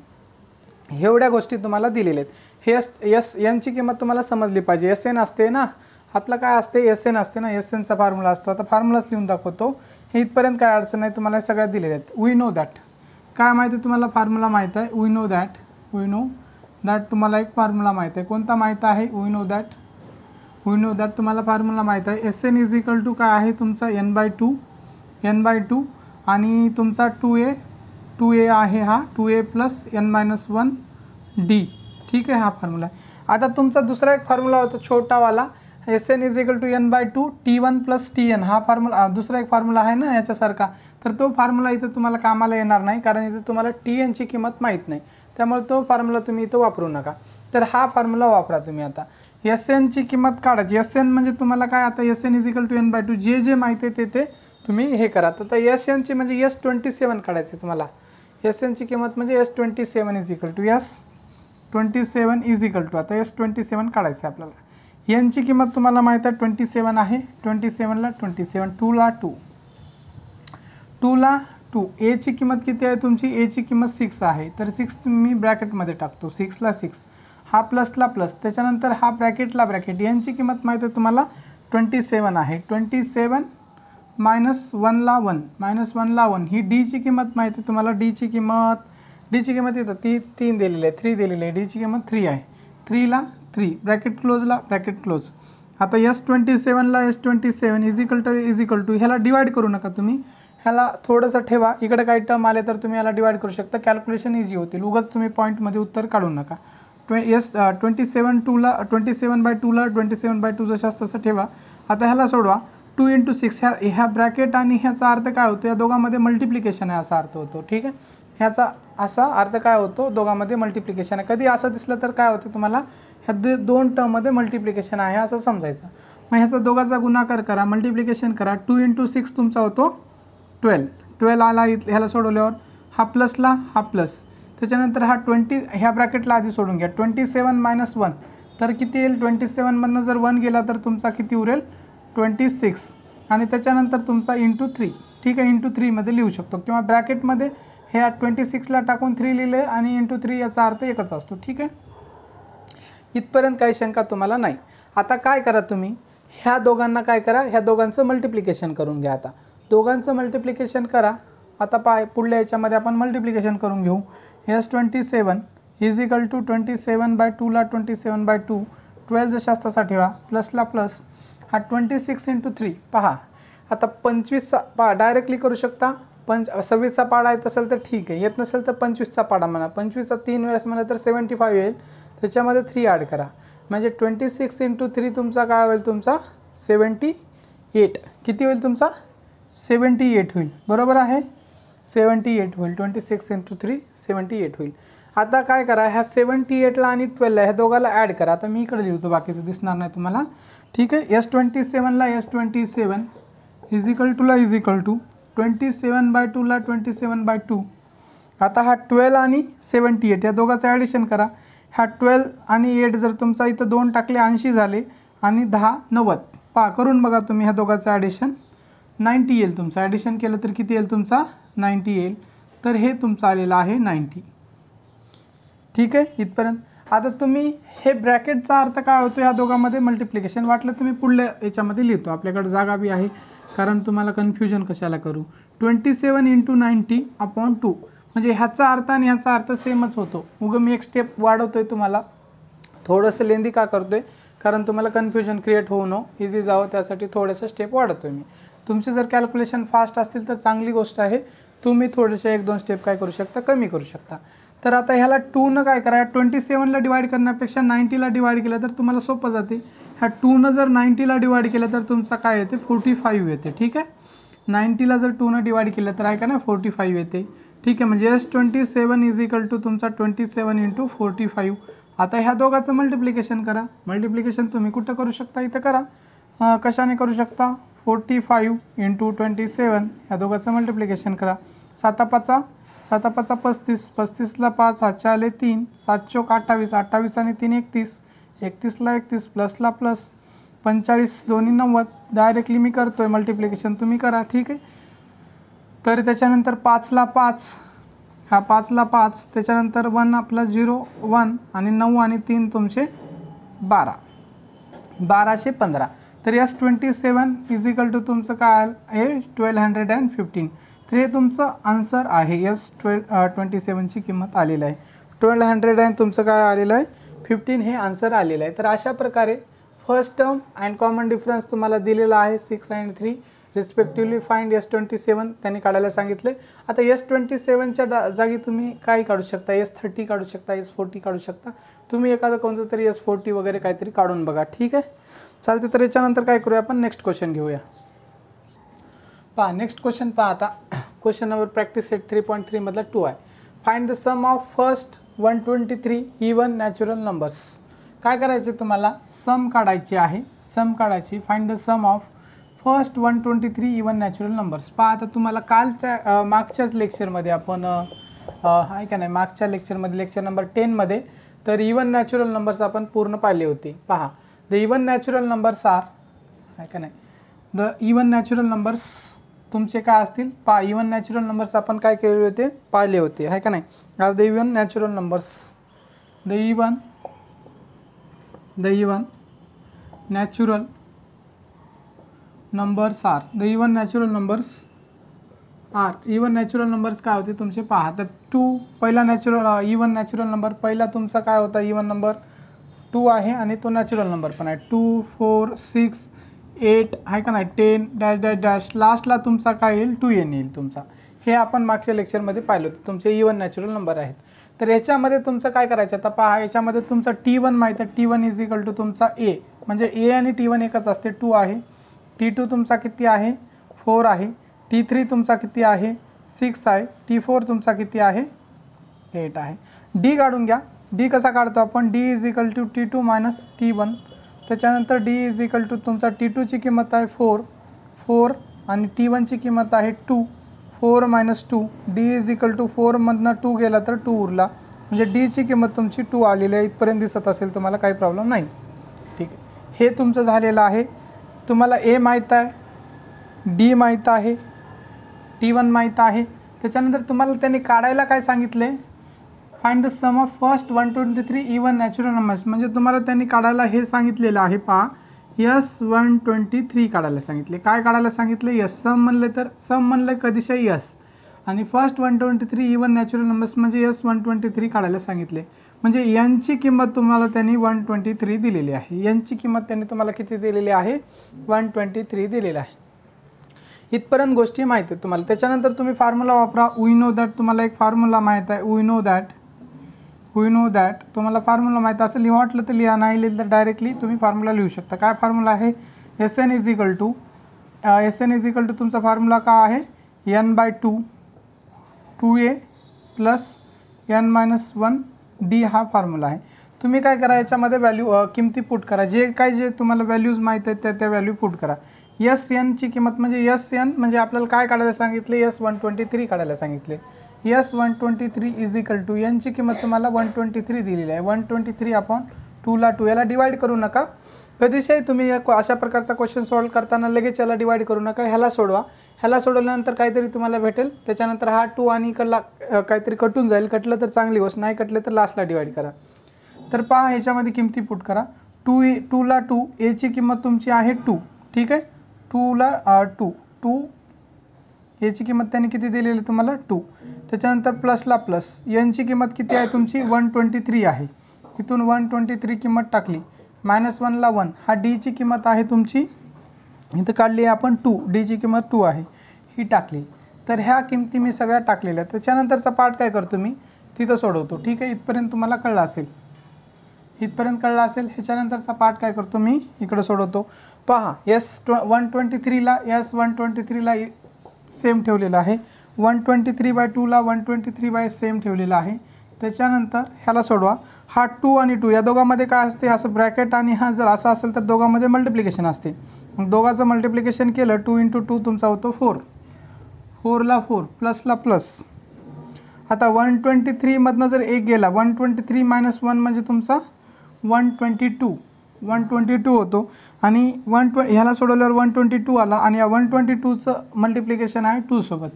एवढ्या गोष्टी तुम्हाला दिलेल्या आहेत. हे एनची किंमत तुम्हाला समजली पाहिजे. SN असते ना आपलं, काय असते SN असते ना, SNचा फॉर्म्युला असतो. आता फॉर्म्युलाच लिहून दाखवतो. हे इथपर्यंत काय अडचण नाही, तुम्हाला सगळ्या दिलेल्या आहेत. वी नो दॅट काय माहिती आहे तुम्हाला, फॉर्म्युला माहीत आहे. वी नो दॅट तुम्हाला एक फॉर्म्युला माहीत आहे. कोणता माहीत आहे, वी नो दॅट तुम्हाला फॉर्म्युला माहीत आहे. SN काय आहे तुमचा n/2 आणि तुमचा 2a आहे हा, 2a + n-1 d. ठीक आहे, हा फॉर्म्युला. आता तुमचा दुसरा एक फॉर्म्युला होता छोटावाला, SN = n/2 T1 + Tn. हा फॉर्म्युला दुसरा एक फॉर्म्युला आहे ना याच्यासारखा. तर तो फॉर्म्युला इथं तुम्हाला कामाला येणार नाही, कारण इथं तुम्हाला Tnची किंमत माहीत नाही. त्यामुळे तो फॉर्म्युला तुम्ही इथं वापरू नका. तर हा फॉर्म्युला वापरा तुम्ही. आता SNची किंमत काढायची. SN म्हणजे तुम्हाला काय, आता SN = n/2 जे माहिती आहे ते तुम्ही हे करा. तर SNची म्हणजे S27 काढायचे तुम्हाला. SNची किंमत म्हणजे S27 आता S27 काढायचं आहे आपल्याला. एनची किंमत तुम्हाला माहीत आहे 27 आहे. 27ला 27, 2ला 2 एची किंमत किती आहे तुमची, एची किंमत 6 आहे. तर 6 तुम्ही ब्रॅकेटमध्ये टाकतो, 6ला 6, हा प्लसला प्लस, त्याच्यानंतर हा ब्रॅकेटला ब्रॅकेट. एनची किंमत माहीत आहे तुम्हाला 27 आहे. 27 -1ला 1 ही डीची किंमत माहिती आहे तुम्हाला. डीची किंमत इथं ती 3 दिलेली आहे, 3 दिलेली आहे. डीची किंमत 3 आहे. 3ला 3 ब्रॅकेट क्लोजला ब्रॅकेट क्लोज. आता S27ला S27 ह्याला डिवाइड करू नका तुम्ही, ह्याला थोडंसं ठेवा. इकडे काही टर्म आले तर तुम्ही याला डिवाइड करू शकता, कॅल्क्युलेशन इझी होतील. उगाच तुम्ही पॉईंटमध्ये उत्तर काढू नका. 27/2ला 27/2 जसं तसं ठेवा. आता ह्याला सोडवा. 2 × 6 ह्या ब्रॅकेट आणि ह्याचा अर्थ काय होतो, या दोघांमध्ये मल्टिप्लिकेशन आहे असा अर्थ होतो. ठीक आहे, ह्याचा असा अर्थ काय होतो, दोघांमध्ये मल्टिप्लिकेशन आहे. कधी असं दिसलं तर काय होतं तुम्हाला, ह्या दोन टर्ममध्ये मल्टिप्लिकेशन आहे असं समजायचं. मग ह्याचा दोघांचा गुणाकार करा, मल्टिप्लिकेशन करा. 2 × 6 तुमचा होतो 12 आला. ह्याला सोडवल्यावर हा प्लसला हा प्लस, त्याच्यानंतर हा 20 ह्या ब्रॅकेटला आधी सोडून घ्या. 27 - 1 तर किती येईल, 27मधनं जर 1 गेला तर तुमचा किती उरेल 26, आणि त्याच्यानंतर तुमचा × 3. ठीक आहे, × 3मध्ये लिहू शकतो, किंवा ब्रॅकेटमध्ये ह्या 26ला टाकून 3 लिहिले आणि × 3 याचा अर्थ एकच असतो. ठीक आहे, इथपर्यंत काही शंका तुम्हाला नाही. आता काय करा तुम्ही, ह्या दोघांना काय करा, ह्या दोघांचं मल्टिप्लिकेशन करून घ्या. आता दोघांचं मल्टिप्लिकेशन करा. आता पुढल्या याच्यामध्ये आपण मल्टिप्लिकेशन करून घेऊ. S27 इज इक्वल टू 27/2 ला 27/2 12 जशास ठेवा, प्लसला प्लस, हा 26 × 3 पहा. आता 25चा पहा डायरेक्टली करू शकता, 26चा पाडा येत असेल तर ठीक आहे, येत नसेल तर 25चा पाडा म्हणा. 25चा 3 वेळेस म्हणा तर 75 येईल, त्याच्यामध्ये 3 ॲड करा, म्हणजे 26 × 3 तुमचा काय होईल, तुमचा 78. किती होईल तुमचा 78 होईल, बरोबर आहे. 78 होईल, 26 × 3 78 होईल. आता काय करा, ह्या 78ला आणि 12ला ह्या दोघाला ॲड करा. आता मी इकडे लिहितो, बाकीचं दिसणार नाही तुम्हाला, ठीक आहे. S27ला S27 इज इक्वल टूला इज इक्वल टू 27/2 ला 27/2. आता हा 12 आणि 78 या दोघाचं ॲडिशन करा. ह्या 12 आणि 8 जर तुमचा इथं 2 टाकले 80 झाले, आणि 10 90. पहा करून बघा तुम्ही ह्या दोघाचं ॲडिशन, 90 येईल तुमचं. ॲडिशन केलं तर किती येईल तुमचा 90 येईल. तर हे तुमचं आलेलं आहे 90. ठीक आहे इथपर्यंत. आता तुम्ही हे ब्रॅकेटचा अर्थ काय होतो, ह्या दोघांमध्ये मल्टिप्लिकेशन. वाटलं तुम्ही पुढल्या याच्यामध्ये लिहितो, आपल्याकडे जागा बी आहे, कारण तुम्हाला कन्फ्युजन कशाला करू. 27 × 90/2 म्हणजे ह्याचा अर्थ आणि ह्याचा अर्थ सेमच होतो. उगं मी एक स्टेप वाढवतोय, तुम्हाला थोडंसं लेंदी का करतोय, कारण तुम्हाला कन्फ्युजन क्रिएट होऊ नको, इझी जावं, त्यासाठी थोडंसं स्टेप वाढवतोय मी. तुमचे जर कॅल्क्युलेशन फास्ट असतील तर चांगली गोष्ट आहे, तुम्ही थोडेसे 1-2 स्टेप काय करू शकता, कमी करू शकता. तर आता ह्याला 2 काय करा, 27ला डिवाइड करण्यापेक्षा 90ला डिवाइड केलं तर तुम्हाला सोपं जाते. ह्या 2 जर 90ला डिवाइड केलं तर तुमचा काय येते 45 येते. ठीक आहे, 90ला जर 2 डिवाइड केलं तर आहे का ना 45 येते. ठीक आहे, म्हणजे S27 इज इक्वल टू तुमचा 27 × 45. आता ह्या दोघाचं मल्टिप्लिकेशन करा. मल्टिप्लिकेशन तुम्ही कुठं करू शकता, इथं करा. कशाने करू शकता, 45 × 27 ह्या दोघाचं मल्टिप्लिकेशन करा. 7×5 35, 35ला 5, 5 आले 3, 7 चोक 28, 28 आणि 3 31, 31ला 31, प्लसला प्लस, 45 दोन्ही 90. डायरेक्टली मी करतोय मल्टिप्लिकेशन, तुम्ही करा. ठीक आहे, तर त्याच्यानंतर 5ला 5, हा 5ला 5, त्याच्यानंतर 1 + 0 1 आणि 9 आणि 3 तुमचे 12, 1215. तर S27 इज इक्वल टू तुमचं काय आहे 1215. तर हे तुमचं आन्सर आहे. S27ची किंमत आलेलं आहे 1200 आणि तुमचं काय आलेलं आहे 15, हे आन्सर आलेलं आहे. तर अशा प्रकारे first term and common difference तुम्हाला दिलेला आहे 6 आणि 3 रिस्पेक्टिव्हली. फाइंड S27 त्यांनी काढायला सांगितले. आता S27च्या जागी तुम्ही काय काढू शकता, S30 काढू शकता, S40 काढू शकता. तुम्ही एखादं कोणतं तरी S40 वगैरे काहीतरी काढून बघा. ठीक आहे, चालते. तर याच्यानंतर काय करूया आपण, नेक्स्ट क्वेश्चन घेऊया. पहा नेक्स्ट क्वेश्चन पहा. आता क्वेश्चन नंबर प्रॅक्टिस सेट 3.3 मधला 2 आहे. Find the sum of first 123 even natural numbers. काय करायचे तुम्हाला, सम काढायची आहे, सम काढायची. Find the sum of first 123 even natural numbers. पहा आता तुम्हाला कालच्या मागच्याच लेक्चरमध्ये आपण आहे का नाही, मागच्या लेक्चरमध्ये लेक्चर नंबर 10मध्ये तर इवन नॅचरल नंबर्स आपण पूर्ण पाहिले होते. पहा the even natural numbers are, आहे का नाही, द इवन नॅचरल नंबर्स तुमचे काय असतील. पहा इवन नॅचरल नंबर्स आपण काय केले होते, पाहिले होते, आहे का नाही. The even natural numbers, the even natural numbers are, the even natural numbers are. Even natural numbers काय होते तुमचे, पहा तर 2 पहिला नॅचरल इवन नॅचरल नंबर पहिला तुमचा काय होता, इवन नंबर 2 आहे आणि तो नॅचरल नंबर पण आहे. 2 4 6 8 आहे का नाही, 10 डॅश डॅश डॅश, लास्टला तुमचा काय येईल 2n येईल तुमचा. हे आपण मागच्या लेक्चरमध्ये पाहिलं होतं, तुमचे इवन नॅचरल नंबर आहेत. तर याच्यामध्ये तुमचं काय करायचं, आता पहा याच्यामध्ये तुमचा T1 माहीत आहे, T1 इज इक्वल टू तुमचा A, म्हणजे A आणि T1 एकच असते, 2 आहे. T2 तुमचा किती आहे 4 आहे. T3 तुमचा किती आहे 6 आहे. T4 तुमचा किती आहे 8 आहे. D काढून घ्या. D कसा काढतो आपण, D is equal to T2 minus T1. त्याच्यानंतर D इज इक्वल टू तुमचा T2ची किंमत आहे 4 आणि T1ची किंमत आहे 2, 4 - 2. D इज इक्वल टू 4 मधनं 2 गेला तर 2 उरला, म्हणजे Dची किंमत तुमची 2 आलेली आहे. इथपर्यंत दिसत असेल तुम्हाला, काही प्रॉब्लेम नाही. ठीक आहे, हे तुमचं झालेलं आहे. तुम्हाला A माहीत आहे, D माहीत आहे, T1 माहीत आहे. त्याच्यानंतर तुम्हाला त्यांनी काढायला काय सांगितले, find the sum of first 123 even natural numbers. म्हणजे तुम्हाला त्यांनी काढायला हे सांगितलेलं आहे. पहा S123 काढायला सांगितले. काय काढायला सांगितले, यस. सम म्हणले तर सम म्हणले कधीशा यस, आणि फर्स्ट 123 इवन नॅचरल नंबर्स म्हणजे S123 काढायला सांगितले. म्हणजे यांची किंमत तुम्हाला त्यांनी 123 दिलेली आहे. यांची किंमत त्यांनी तुम्हाला किती दिलेली आहे? 123 दिलेली आहे. इथपर्यंत गोष्टी माहिती आहेत तुम्हाला. त्याच्यानंतर तुम्ही फॉर्म्युला वापरा. वी नो दॅट, तुम्हाला एक फॉर्म्युला माहीत आहे. वी नो दॅट तुम्हाला फॉर्म्युला माहीत असेल. लिहा वाटलं तर लिहा, नाही लिहिलं तर डायरेक्टली तुम्ही फॉर्म्युला लिहू शकता. काय फॉर्म्युला आहे? SN इज इक्वल टू तुमचा फॉर्म्युला काय आहे? n/2 2a plus n-1 d हा फॉर्म्युला आहे. तुम्ही काय करा, याच्यामध्ये व्हॅल्यू किमती पुट करा. जे तुम्हाला व्हॅल्यूज माहीत आहेत त्या व्हॅल्यू पुट करा. SN किंमत म्हणजे SN म्हणजे आपल्याला काय काढायला सांगितले? S123 काढायला सांगितले. S123 इज इक्वल टू यांची किंमत तुम्हाला 123 दिलेली आहे. 123 अपॉन 2 ला 2 याला डिवाइड करू नका. कधीशाही तुम्ही अशा प्रकारचा क्वेश्चन सॉल्व करताना लगेच याला डिवाइड करू नका. ह्याला सोडवा. ह्याला सोडवल्यानंतर काहीतरी तुम्हाला भेटेल. त्याच्यानंतर हा 2 आणि इकडला काहीतरी कटून जाईल. कटलं तर चांगली गोष्ट, नाही कटले तर लास्टला डिवाइड करा. तर पहा ह्याच्यामध्ये किमती पुट करा. 2 ला 2 याची किंमत तुमची आहे 2. ठीक आहे. 2 ला 2 याची किंमत त्यांनी किती दिलेली तुम्हाला? 2. त्याच्यानंतर प्लसला प्लस यांची किंमत किती आहे तुमची? 123 आहे. इथून 123 किंमत टाकली. -1 ला 1 हा डीची किंमत आहे तुमची. इथं काढली आहे आपण 2, डीची किंमत 2 आहे, ही टाकली. तर ह्या किमती मी सगळ्या टाकलेल्या. त्याच्यानंतरचा पार्ट काय करतो मी? तिथं सोडवतो. ठीक आहे. इथपर्यंत तुम्हाला कळलं असेल. ह्याच्यानंतरचा पार्ट काय करतो मी? इकडं सोडवतो. पहा S123ला सेम ठेवलेला आहे. 123/2 ला 123 सेम ठेवलेला आहे. त्याच्यानंतर ह्याला सोडवा. हा 2 आणि 2 या दोघांमध्ये काय असते? असं ब्रॅकेट, आणि हा जर असा असेल तर दोघांमध्ये मल्टिप्लिकेशन असते. मग दोघांचं मल्टिप्लिकेशन केलं 2 × 2 तुमचा होतो 4. 4 ला 4 प्लसला प्लस. आता 123 मधनं जर 1 गेला, 123 - 1 म्हणजे तुमचा 122 होतो. आणि ह्याला सोडवल्यावर 122 आला. आणि या 122चं मल्टिप्लिकेशन आहे 2 सोबत.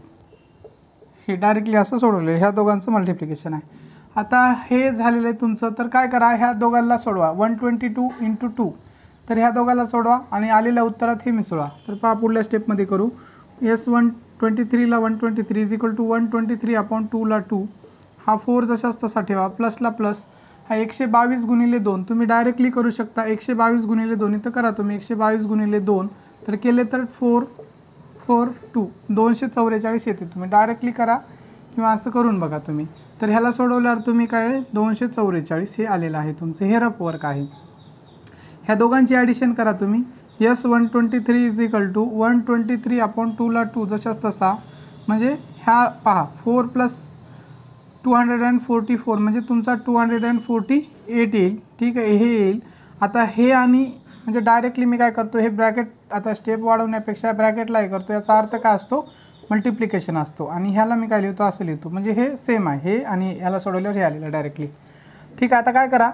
हे डायरेक्टली असं सोडवलं. ह्या दोघांचं मल्टिप्लिकेशन आहे. आता हे झालेलं आहे तुमचं. तर काय करा, ह्या दोघांना सोडवा. 122 × 2. तर ह्या दोघांना सोडवा आणि आलेल्या उत्तरात हे मिसळा. तर पहा पुढल्या स्टेपमध्ये करू. S123ला 123 इज इक्वल टू 123 अपॉन 2 ला 2. हा 4 जसाच तसा ठेवा. प्लसला प्लस. हा 122 × 2 तुम्ही डायरेक्टली करू शकता. 122 × 2 इथं करा तुम्ही. 122 × 2 तर केले तर 4 4 2 244 येते. तुम्ही डायरेक्टली करा किंवा असं करून बघा तुम्ही. तर ह्याला सोडवल्यावर तुम्ही काय 244 हे आलेलं आहे तुमचं. हे रफ वर्क आहे. ह्या दोघांची ॲडिशन करा तुम्ही. S123 is equal to 123 upon 2 ला 2 जशाच तसा. म्हणजे ह्या पहा 4 + 244 म्हणजे तुमचा 248 येईल. ठीक आहे. हे येईल. आता हे आणि म्हणजे डायरेक्टली मी काय करतो, हे ब्रॅकेट आता स्टेप वाढवण्यापेक्षा ब्रॅकेटला हे करतो. याचा अर्थ काय असतो? मल्टिप्लिकेशन असतो. आणि ह्याला मी काय लिहितो? असं लिहितो. म्हणजे हे सेम आहे. हे आणि ह्याला सोडवल्यावर हे आलेलं डायरेक्टली. ठीक आहे. आता काय करा,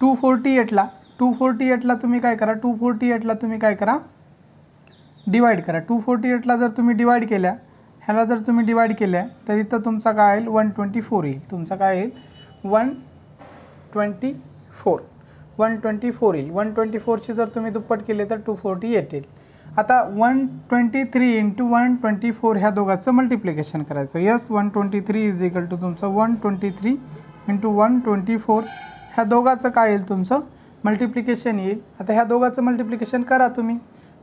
248ला तुम्ही काय करा, 248ला तुम्ही काय करा, डिवाइड करा. 248ला जर तुम्ही डिवाइड केल्या, ह्याला जर तुम्ही डिवाइड केल्या तर इथं तुमचा काय येईल? 124 येईल. तुमचा काय येईल? 124 येईल. 124ची जर तुम्ही दुप्पट केले तर 248 येईल. आता 123 × 124 ह्या दोघांचं मल्टिप्लिकेशन करायचं. S123 इज इक्वल टू तुमचं 123 × 124 ह्या दोघांचं काय येईल? तुमचं मल्टिप्लिकेशन येईल. आता ह्या दोघांचं मल्टिप्लिकेशन करा तुम्ही.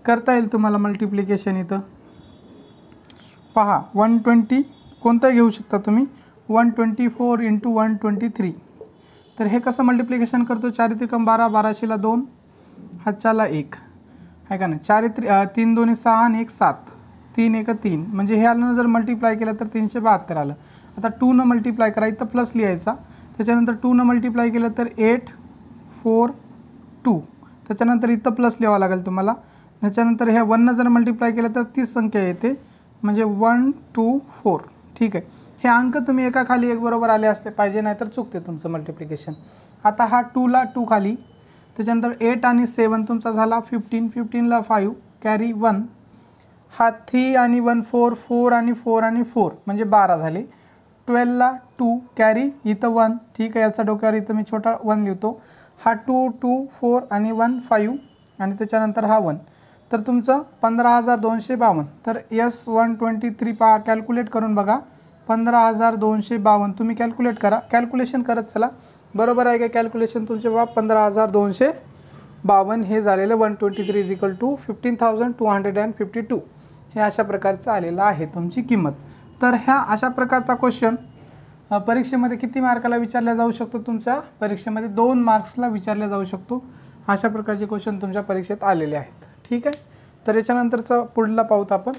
करता येईल तुम्हाला मल्टिप्लिकेशन. इथं पहा 120 कोणता घेऊ शकता तुम्ही? 124 × 123. तर हे कसं मल्टिप्लिकेशन करतो? 4 × 12 12 ला 2 हातच्याला 1 आहे का नाही? 4 3 2 6 आणि 1 7 3 1 3 म्हणजे ह्यानं जर मल्टिप्लाय केलं तर 372 आलं. आता 2 न मल्टिप्लाय करा. इथं प्लस लिहायचा. त्याच्यानंतर 2 न मल्टिप्लाय केलं तर 8 4 2. त्याच्यानंतर इथं प्लस लिहावं लागेल तुम्हाला. त्याच्यानंतर ह्या 1 न जर मल्टिप्लाय केलं तर 30 संख्या येते म्हणजे 1 2 4. ठीक आहे. हे अंक तुम्ही एका खाली एक बरोबर आले असते पाहिजे, नाही तर चुकते तुमचं मल्टिप्लिकेशन. आता हा 2 ला 2 खाली. त्याच्यानंतर 8 आणि 7 तुमचा झाला 15. 15 ला 5 कॅरी 1. हा 3 आणि 1 4 4 आणि 4 आणि 4 म्हणजे 12 झाले. 12 ला 2 कॅरी इथं 1. ठीक आहे. याचा डोक्यावर इथं मी छोटा 1 लिहितो. हा 2 2 4 आणि 1 5 आणि त्याच्यानंतर हा 1. तर तुमचं 15,252. तर S123 पहा कॅल्क्युलेट करून बघा. 15,252. तुम्ही कॅल्क्युलेट करा, कॅल्क्युलेशन करत चला. बरोबर आहे का कॅल्क्युलेशन तुमचे बा 15,252 हे झालेलं 123 = 15,252. हे अशा प्रकारचं आलेलं आहे तुमची किंमत. तर ह्या अशा प्रकारचा क्वेश्चन परीक्षेमध्ये किती मार्काला विचारला जाऊ शकतो? तुमच्या परीक्षेमध्ये 2 मार्क्सला विचारला जाऊ शकतो. अशा प्रकारचे क्वेश्चन तुमच्या परीक्षेत आलेले आहेत. ठीक आहे. तर याच्यानंतरचं पुढला पाहूत आपण.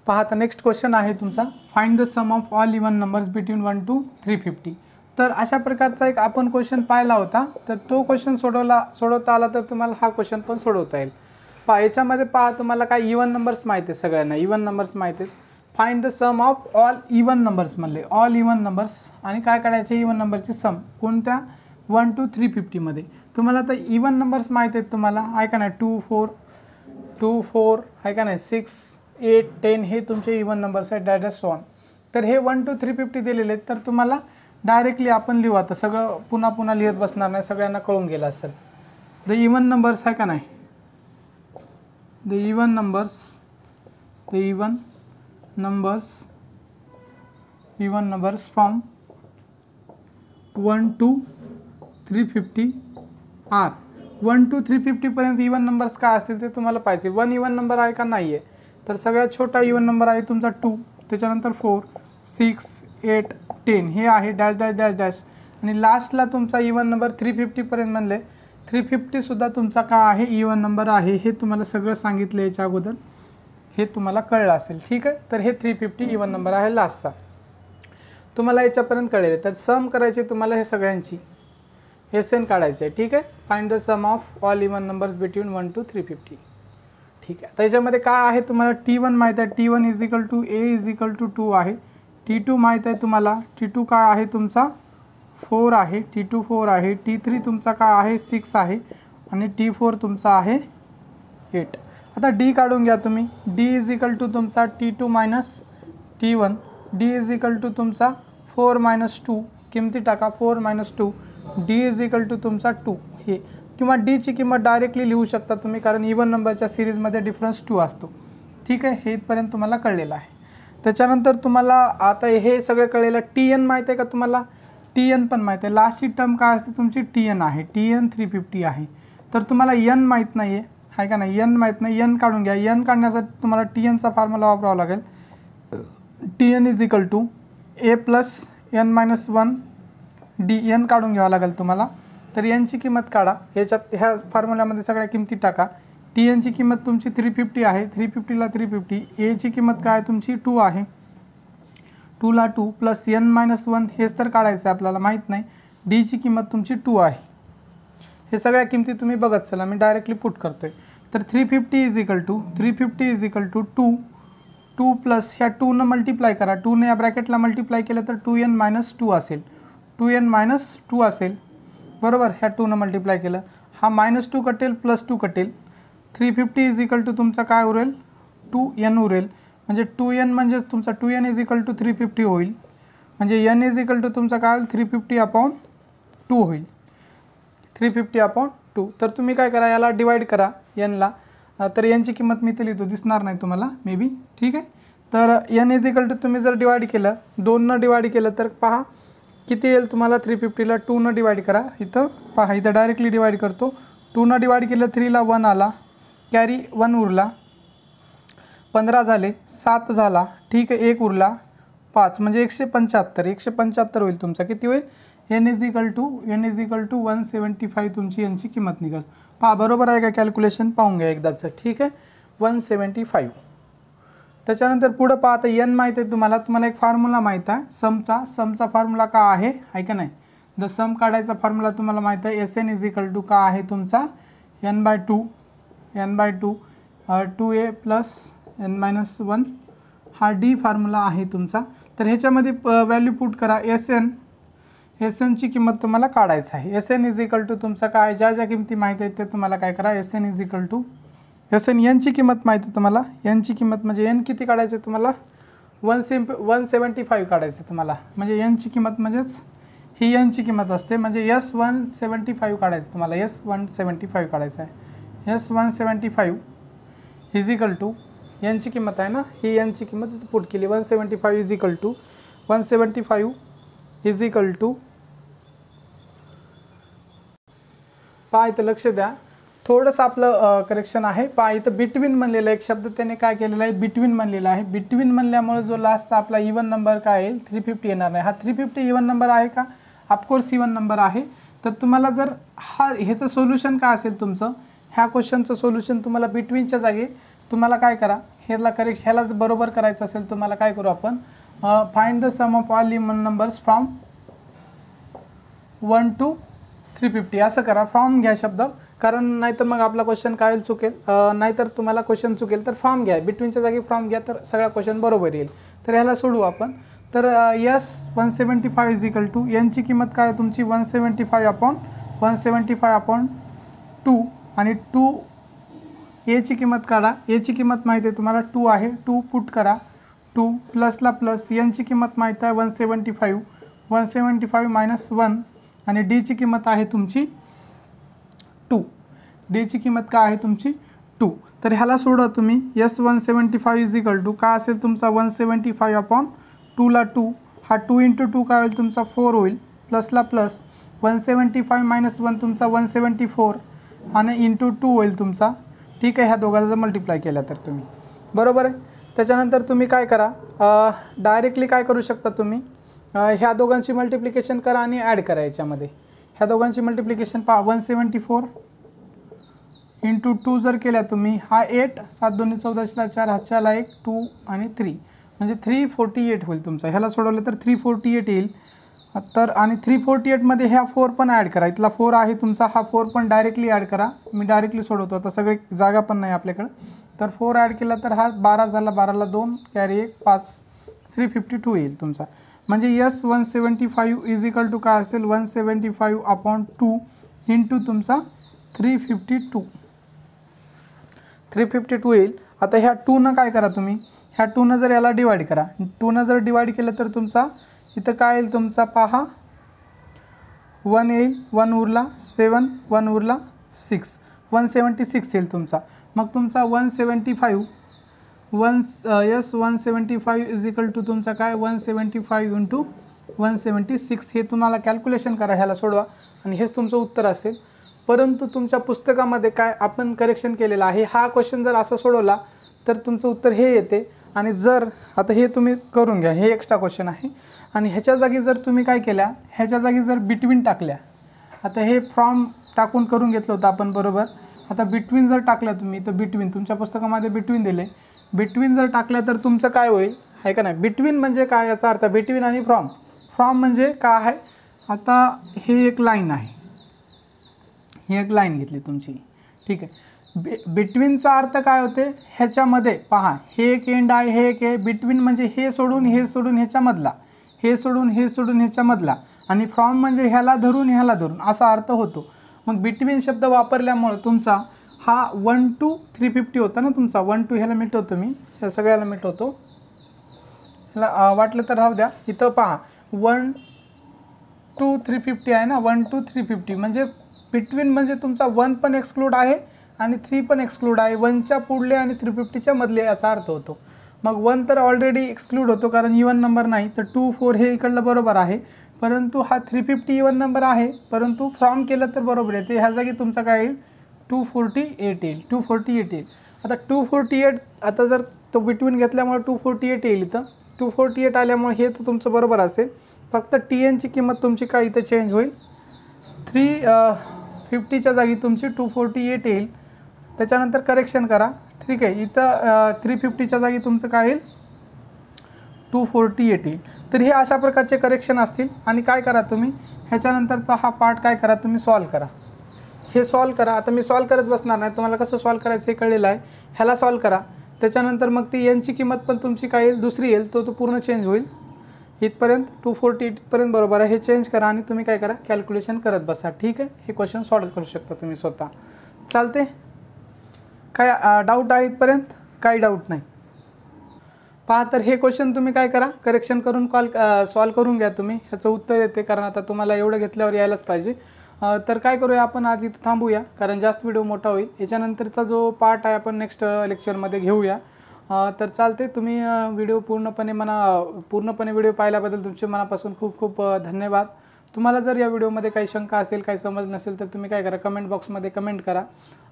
पहा आता नेक्स्ट क्वेश्चन आहे तुमचा, find the sum of all even numbers between 1 to 350. तर अशा प्रकारचा एक आपण क्वेश्चन पाहिला होता. तर तो क्वेश्चन सोडवता आला तर तुम्हाला हा क्वेश्चन पण सोडवता येईल. पहा याच्यामध्ये पहा तुम्हाला काय इवन नंबर्स माहिती आहेत, सगळ्यांना इवन नंबर्स माहिती आहेत. Find the sum of all even numbers म्हणले, ऑल इवन नंबर्स. आणि काय काढायचे? इवन नंबरची सम. कोणत्या? 1 to 350 मध्ये. तुम्हाला तर इवन नंबर्स माहिती आहेत तुम्हाला, आहे का नाही? 2 4 आहे का नाही? 6 8 10 हे तुमचे इवन नंबर्स आहेत, डॅश सो ऑन. तर हे 1 to 350 दिलेले आहेत. तर तुम्हाला डायरेक्टली आपण लिहू, आता सगळं पुन्हा लिहित बसणार नाही, सगळ्यांना कळून गेलं असेल. द इवन नंबर्स आहे का नाही? The even numbers from 1 to 350 are. 1 to 350 पर्यंत इवन नंबर्स काय असतील ते तुम्हाला पाहिजे. 1 इवन नंबर आहे का? नाही आहे. तर सगळ्यात छोटा इवन नंबर आहे तुमचा 2, त्याच्यानंतर 4 6 8 10 हे आहे डॅश डॅश डॅश डॅश. आणि लास्टला तुमचा इवन नंबर 350 पर्यंत म्हणले. 350 सुद्धा तुमचा काय आहे? इवन नंबर आहे. हे तुम्हाला सगळं सांगितलं याच्या अगोदर, हे तुम्हाला कळलं असेल. ठीक आहे. तर हे 350 इवन नंबर आहे लास्टचा, तुम्हाला याच्यापर्यंत कळेल. तर सम करायचे तुम्हाला हे सगळ्यांची, SN काढायचे आहे. ठीक आहे. Find the sum of all even numbers between 1 to 350. ठीक आहे. त्याच्यामध्ये काय आहे तुम्हाला? T1 माहीत आहे, T1 = A = 2 आहे. T2 माहीत आहे तुम्हाला, T2 काय आहे तुमचा? 4 आहे, T2 4 आहे. T3 तुमचा काय आहे? 6 आहे. आणि T4 तुमचा आहे 8. आता D काढून घ्या तुम्ही. D = तुमचा T2 - T1. D = तुमचा 4 - 2. किमती टाका, 4 - 2. D = तुमचा 2 हे. किंवा D ची किंमत डायरेक्टली लिहू शकता तुम्ही, कारण इवन नंबरच्या सिरीजमध्ये डिफरन्स 2 असतो. ठीक आहे. हे इथपर्यंत तुम्हाला कळलेलं आहे. त्याच्यानंतर तुम्हाला आता हे सगळं कळलेलं. TN माहीत आहे का तुम्हाला? TN पण माहीत आहे. लास्टची टर्म काय असते तुमची? TN आहे. TN 350 आहे. तर तुम्हाला N माहीत नाही आहे का नाही? N माहीत नाही. N काढून घ्या. N काढण्यासाठी तुम्हाला TNचा फॉर्म्युला वापरावा लागेल. TN = A + n - 1 D. N काढून घ्यावं लागेल तुम्हाला. तर N ची किंमत काढा. ह्या फॉर्म्युल्यामध्ये सगळ्या किमती टाका. TN ची किंमत तुमची 350 आहे. 350ला 350. A ची किंमत काय तुमची? 2 आहे. 2ला 2 + n - 1 हेच तर काढायचं आहे आपल्याला, माहीत नाही. D ची किंमत तुमची 2 आहे. हे सगळ्या किमती तुम्ही बघत चला, मी डायरेक्टली पुट करतोय. तर 350 = 2 प्लस ह्या 2 न मल्टिप्लाय करा. 2 ने या ब्रॅकेटला मल्टिप्लाय केलं तर 2n - 2 असेल. 2n - 2 असेल. बरोबर. ह्या 2 न मल्टिप्लाय केलं, हा -2 कटेल, +2 कटेल. 350 = तुमचा काय उरेल? 2n उरेल. म्हणजे 2n म्हणजेच तुमचा 2n = 350 होईल. म्हणजे n = तुमचा काय होईल? 350/2 होईल. 350/2. तर तुम्ही काय करा, याला डिवाइड करा nला. तर n ची किंमत मी इथे लिहितो, दिसणार नाही तुम्हाला मे बी. ठीक आहे. तर n = तुम्ही जर डिवाइड केलं, 2 न डिवाइड केलं तर पहा किती येईल तुम्हाला? 350ला 2 न डिवाइड करा. इथं पहा, इथं डायरेक्टली डिवाइड करतो. 2 न डिवाइड केलं, 3ला 1 आला, कॅरी 1 उरला, 15 झाले, 7 झाला. ठीक आहे. 1 उरला, 5 म्हणजे 175 होईल तुमचा. किती होईल? n = 175 तुमची n ची किंमत निघेल. पहा बरोबर आहे का कॅल्क्युलेशन? पाहून घ्या एकदाचं. ठीक आहे. 175. त्याच्यानंतर पुढं पहा. आता n माहीत आहे तुम्हाला एक फॉर्म्युला माहीत आहे समचा फॉर्म्युला काय आहे का नाही? द सम काढायचा फॉर्म्युला तुम्हाला माहीत आहे. SN = काय आहे तुमचा? n/2 2a + n - 1 हा D फॉर्म्युला आहे तुमचा. तर ह्याच्यामध्ये व्हॅल्यू पुट करा. SN ची किंमत तुम्हाला काढायचं आहे. SN = तुमचा काय? ज्या किमती माहीत आहेत ते तुम्हाला काय करा. SN n ची किंमत माहिती आहे तुम्हाला. n ची किंमत म्हणजे n किती काढायचं आहे तुम्हाला? 175 काढायचं तुम्हाला. म्हणजे n ची किंमत म्हणजेच ही n ची किंमत असते. म्हणजे S175 काढायचं तुम्हाला. S175 काढायचं आहे. S175 = यांची किंमत आहे ना, ही यांची किंमत इथं पुट केली 175 is equal to 175 is equal to, पहा इथं लक्ष द्या, थोडंसं आपलं करेक्शन आहे. पहा इथं बिटवीन म्हणलेलं एक शब्द त्याने काय केलेला आहे, बिटवीन म्हणलेला आहे. बिटवीन म्हणल्यामुळे जो लास्टचा आपला इवन नंबर काय येईल 350 येणार नाही. हा 350 इवन नंबर आहे का, ऑफकोर्स इवन नंबर आहे. तर तुम्हाला जर ह्याचं सोल्युशन काय असेल तुमचं, ह्या क्वेश्चनचं सोल्युशन तुम्हाला बिटवीनच्या जागी तुम्हाला काय करा, ह्याला बरोबर करायचं असेल तुम्हाला काय करू आपण, find the sum of all even numbers from 1 to 350 असं करा. फ्रॉम घ्या शब्द, कारण नाहीतर मग आपला क्वेश्चन काय चुकेल, नाहीतर तुम्हाला क्वेश्चन चुकेल. तर फ्रॉम घ्या, बिटवीनच्या जागी फ्रॉम घ्या, तर सगळा क्वेश्चन बरोबर येईल. तर ह्याला सोडू आपण. तर यस 175 इज इक्वल टू, यांची किंमत काय आहे तुमची 175/2 आणि 2 एची किंमत काढा. एची किंमत माहिती आहे तुम्हाला 2 आहे, 2 पुट करा, 2 प्लसला प्लस, यांची किंमत माहीत आहे 175 -1 आणि डीची किंमत आहे तुमची 2. डीची किंमत काय आहे तुमची 2. तर ह्याला सोडा तुम्ही. यस 175 इज इक्वल टू काय असेल तुमचा 175/2 ला 2, हा 2 × 2 काय होईल तुमचा 4 होईल, प्लसला प्लस 175 - 1 तुमचा 174 आणि इंटू 2 होईल तुमचा. ठीक आहे, ह्या दोघांचा जर मल्टिप्लाय केला तर तुम्ही बरोबर आहे. त्याच्यानंतर तुम्ही काय करा, डायरेक्टली काय करू शकता तुम्ही, ह्या दोघांची मल्टिप्लिकेशन करा आणि ॲड करा याच्यामध्ये. ह्या दोघांची मल्टिप्लिकेशन पहा, 174 × 2 जर केल्या तुम्ही, हा 8, 7 2 14 4, हातच्याला 1 2 आणि 3 म्हणजे 348 होईल तुमचा. ह्याला सोडवलं तर 348 येईल. तर आणि 348 मध्ये ह्या 4 पण ॲड करा. इथला 4 आहे तुमचा, हा 4 पण डायरेक्टली ॲड करा. मी डायरेक्टली सोडवतो, आता सगळे जागा पण नाही आपल्याकडं. तर 4 ॲड केला तर हा 12 झाला, 12ला 2 कॅरी 1 5, 352 येईल तुमचा. म्हणजे यस 175 इज इक्वल टू काय असेल 175/2 इंटू तुमचा 352 येईल. आता ह्या 2 काय करा तुम्ही, ह्या 2 जर याला डिवाइड करा, 2 जर डिवाइड केलं तर तुमचा इथं काय येईल तुमचा पहा, 1 येईल, 1 उरला 7, 1 उरला 6, 176 येईल तुमचा. मग तुमचा 175 इज इक्वल टू तुमचा काय 175 × 176 हे तुम्हाला कॅल्क्युलेशन करा, ह्याला सोडवा आणि हेच तुमचं उत्तर असेल. परंतु तुमच्या पुस्तकामध्ये काय आपण करेक्शन केलेलं आहे, हा क्वेश्चन जर असा सोडवला तर तुमचं उत्तर हे येते. आणि जर आता हे तुम्ही करून घ्या, हे एक्स्ट्रा क्वेश्चन आहे. आणि ह्याच्या जागी जर तुम्ही काय केल्या, ह्याच्या जागी जर बिटवीन टाकल्या, आता हे फ्रॉम टाकून करून घेतलं होतं आपण बरोबर. आता बिटवीन जर टाकलं तुम्ही, तर बिटवीन तुमच्या पुस्तकामध्ये बिटवीन दिले, बिटवीन जर टाकल्या तर तुमचं काय होईल आहे का नाही. बिटवीन म्हणजे काय, याचा अर्थ बिटवीन आणि फ्रॉम. फ्रॉम म्हणजे काय आहे, आता हे एक लाईन आहे, ही एक लाईन घेतली तुमची, ठीक आहे. बिटवीनचा अर्थ काय होते, ह्याच्यामध्ये पहा, हे एक एंड आहे, हे एक आहे. बिटवीन म्हणजे हे सोडून ह्याच्यामधला, हे सोडून ह्याच्यामधला. आणि फ्रॉम म्हणजे ह्याला धरून असा अर्थ होतो. मग बिटवीन शब्द वापरल्यामुळे तुमचा हा 1 to 350 होता ना तुमचा. 1 to ह्याला मिटवतो मी, ह्या सगळ्याला मिटवतो, ह्याला वाटलं तर राहू द्या. इथं पहा 1 to 350 आहे ना, 1 to 350 म्हणजे बिटवीन म्हणजे तुमचा 1 पण एक्सक्लूड आहे आणि 3 पण एक्सक्लूड आहे. 1च्या पुढले आणि 350च्या मधले याचा अर्थ होतो. मग 1 तर ऑलरेडी एक्सक्लूड होतो कारण इवन नंबर नाही, तर 2 4 हे इकडलं बरोबर आहे. परंतु हा 350 इवन नंबर आहे, परंतु फ्रॉम केलं तर बरोबर येते. ह्या जागी तुमचा काय येईल 248 येईल, 248 येईल. आता 248, आता जर तो बिटवीन घेतल्यामुळे 248 येईल. इथं 248 आल्यामुळे हे तर तुमचं बरोबर असेल. फक्त TNची किंमत तुमची काय इथं चेंज होईल, 350च्या जागी तुमची 248 येईल. त्याच्यानंतर करेक्शन करा, ठीक आहे. इथं 350च्या जागी तुमचं काय येईल 248 येईल. तर हे अशा प्रकारचे करेक्शन असतील. आणि काय करा तुम्ही, ह्याच्यानंतरचा हा पार्ट काय करा तुम्ही, सॉल्व करा. हे सॉल्व करा. आता मी सॉल्व करत बसणार नाही, तुम्हाला कसं सॉल्व करायचं हे कळलेलं आहे. ह्याला सॉल्व करा. त्याच्यानंतर मग ती यांची किंमत पण तुमची काय येईल, दुसरी येईल, तो पूर्ण चेंज होईल. इथपर्यंत 248 इथपर्यंत बरोबर आहे. हे चेंज करा आणि तुम्ही काय करा, कॅल्क्युलेशन करत बसा, ठीक आहे. हे क्वेश्चन सॉल्व करू शकता तुम्ही स्वतः, चालते. काय डाऊट आहे इथपर्यंत, काही डाऊट नाही. पहा, तर हे क्वेश्चन तुम्ही काय करा, करेक्शन करून सॉल्व करून घ्या तुम्ही. ह्याचं उत्तर येते, कारण आता तुम्हाला एवढं घेतल्यावर यायलाच पाहिजे. तर काय करूया आपण, आज इथं थांबूया, कारण जास्त व्हिडिओ मोठा होईल. याच्यानंतरचा जो पार्ट आहे आपण नेक्स्ट लेक्चरमध्ये घेऊया. तर चालते, तुम्ही व्हिडिओ पूर्णपणे व्हिडिओ पाहिल्याबद्दल तुमचे मनापासून खूप खूप धन्यवाद. तुम्हाला जर या व्हिडिओमध्ये काही शंका असेल, काही समज नसेल तर तुम्ही काय करा, कमेंट बॉक्समध्ये कमेंट करा.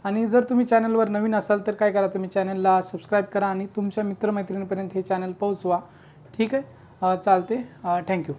आणि जर तुम्ही चॅनलवर नवीन असाल तर काय करा, तुम्ही चॅनलला सबस्क्राईब करा आणि तुमच्या मित्रमैत्रिणींपर्यंत हे चॅनल पोहोचवा. ठीक आहे, चालते. थँक्यू.